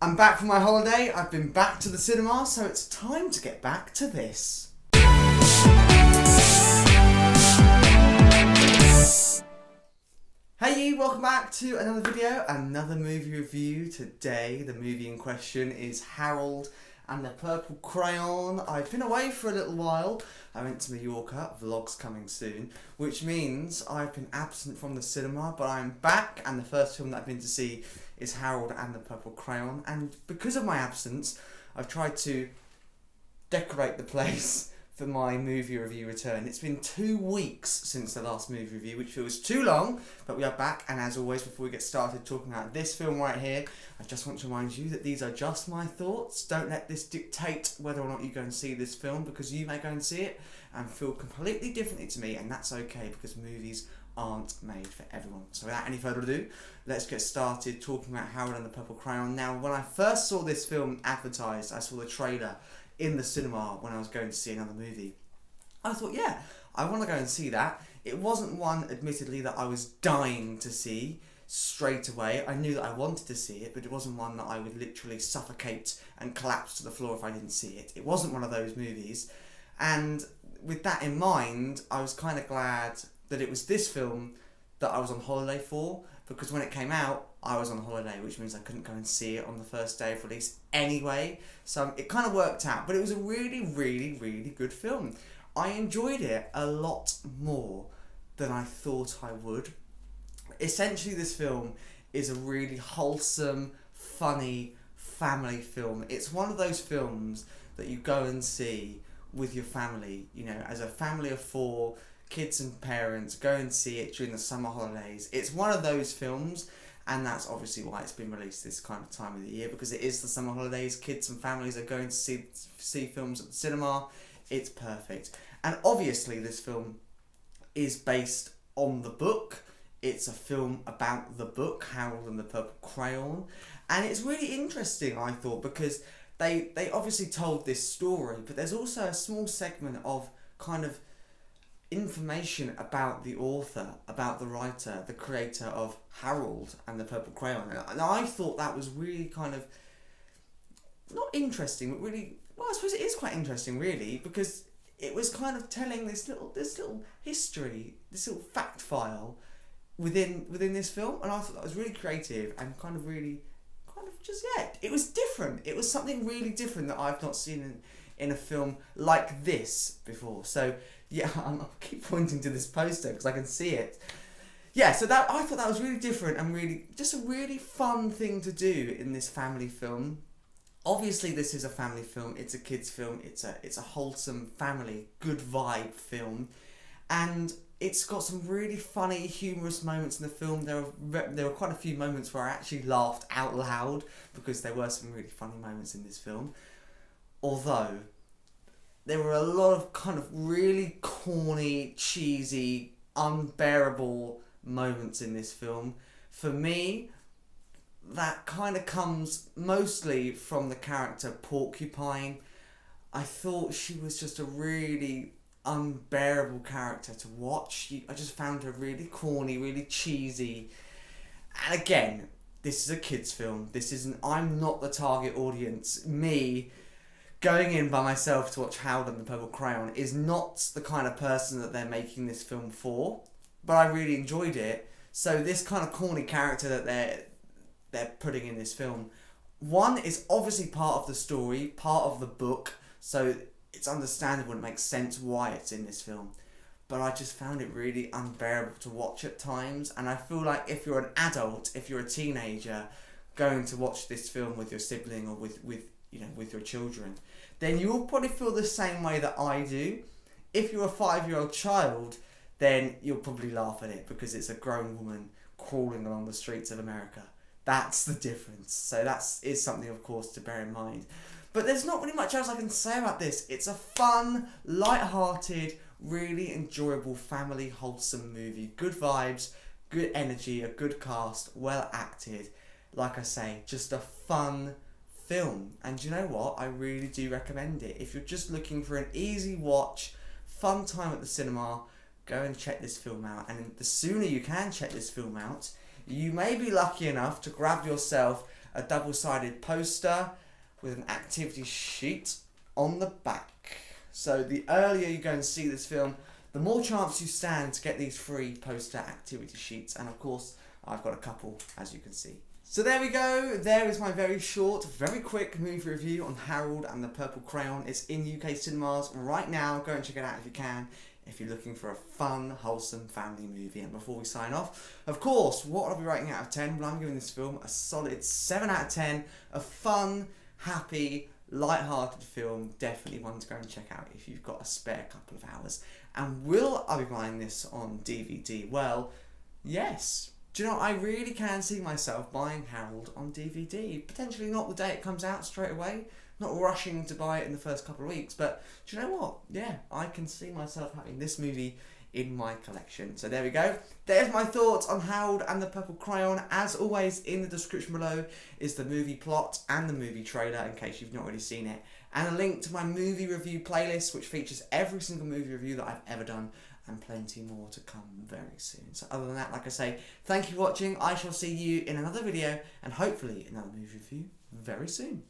I'm back from my holiday. I've been back to the cinema, so it's time to get back to this. Hey you, welcome back to another video, another movie review. Today, the movie in question is Harold and the Purple Crayon. I've been away for a little while. I went to Mallorca, vlogs coming soon, which means I've been absent from the cinema, but I'm back, and the first film that I've been to see is Harold and the Purple Crayon. And because of my absence, I've tried to decorate the place for my movie review return. It's been 2 weeks since the last movie review, which feels too long, but we are back. And as always, before we get started talking about this film right here, I just want to remind you that these are just my thoughts. Don't let this dictate whether or not you go and see this film, because you may go and see it and feel completely differently to me, and that's okay, because movies aren't made for everyone. So without any further ado, let's get started talking about Harold and the Purple Crayon. Now, when I first saw this film advertised, I saw the trailer in the cinema when I was going to see another movie. I thought, yeah, I want to go and see that. It wasn't one, admittedly, that I was dying to see straight away. I knew that I wanted to see it, but it wasn't one that I would literally suffocate and collapse to the floor if I didn't see it. It wasn't one of those movies. And with that in mind, I was kind of glad that it was this film that I was on holiday for, because when it came out, I was on holiday, which means I couldn't go and see it on the first day of release anyway. So it kind of worked out, but it was a really, really, really good film. I enjoyed it a lot more than I thought I would. Essentially, this film is a really wholesome, funny family film. It's one of those films that you go and see with your family, you know, as a family of 4, kids and parents, go and see it during the summer holidays. It's one of those films, and that's obviously why it's been released this kind of time of the year, because it is the summer holidays. Kids and families are going to see films at the cinema. It's perfect. And obviously this film is based on the book. It's a film about the book, Harold and the Purple Crayon. And it's really interesting, I thought, because they obviously told this story, but there's also a small segment of kind of information about the author, about the writer, the creator of Harold and the Purple Crayon. And I thought that was really kind of, not interesting, but really, well, I suppose it is quite interesting really, because it was kind of telling this little history, this little fact file within this film. And I thought that was really creative and kind of just, yeah, it was different. It was something really different that I've not seen in a film like this before. So yeah, I'll keep pointing to this poster because I can see it. Yeah, so that I thought that was really different and really just a really fun thing to do in this family film. Obviously, this is a family film. It's a kids' film. It's a wholesome family, good vibe film, and it's got some really funny, humorous moments in the film. There were quite a few moments where I actually laughed out loud because there were some really funny moments in this film. Although there were a lot of kind of really corny, cheesy, unbearable moments in this film. For me, that kind of comes mostly from the character Porcupine. I thought she was just a really unbearable character to watch. I just found her really corny, really cheesy. And again, this is a kids' film. I'm not the target audience. Me going in by myself to watch Harold and the Purple Crayon is not the kind of person that they're making this film for, but I really enjoyed it. So this kind of corny character that they're putting in this film, one, is obviously part of the story, part of the book, so it's understandable and it makes sense why it's in this film. But I just found it really unbearable to watch at times, and I feel like if you're an adult, if you're a teenager, going to watch this film with your sibling or with your children, then you'll probably feel the same way that I do. If you're a 5-year-old child, then you'll probably laugh at it because it's a grown woman crawling along the streets of America. That's the difference. So that is something, of course, to bear in mind. But there's not really much else I can say about this. It's a fun, light-hearted, really enjoyable, family, wholesome movie. Good vibes, good energy, a good cast, well acted. Like I say, just a fun film. And you know what? I really do recommend it. If you're just looking for an easy watch, fun time at the cinema, go and check this film out. And the sooner you can check this film out, you may be lucky enough to grab yourself a double-sided poster with an activity sheet on the back. So the earlier you go and see this film, the more chance you stand to get these free poster activity sheets. And of course, I've got a couple, as you can see. So there we go. There is my very short, very quick movie review on Harold and the Purple Crayon. It's in UK cinemas right now. Go and check it out if you can, if you're looking for a fun, wholesome family movie. And before we sign off, of course, what I'll be rating out of 10? Well, I'm giving this film a solid 7 out of 10. A fun, happy, light-hearted film. Definitely one to go and check out if you've got a spare couple of hours. And will I be buying this on DVD? Well, yes. Do you know, I really can see myself buying Harold on DVD. Potentially not the day it comes out straight away. Not rushing to buy it in the first couple of weeks. But do you know what? Yeah, I can see myself having this movie in my collection. So there we go. There's my thoughts on Harold and the Purple Crayon. As always, in the description below is the movie plot and the movie trailer, in case you've not already seen it. And a link to my movie review playlist, which features every single movie review that I've ever done, and plenty more to come very soon. So other than that, like I say, thank you for watching. I shall see you in another video, and hopefully another movie review very soon.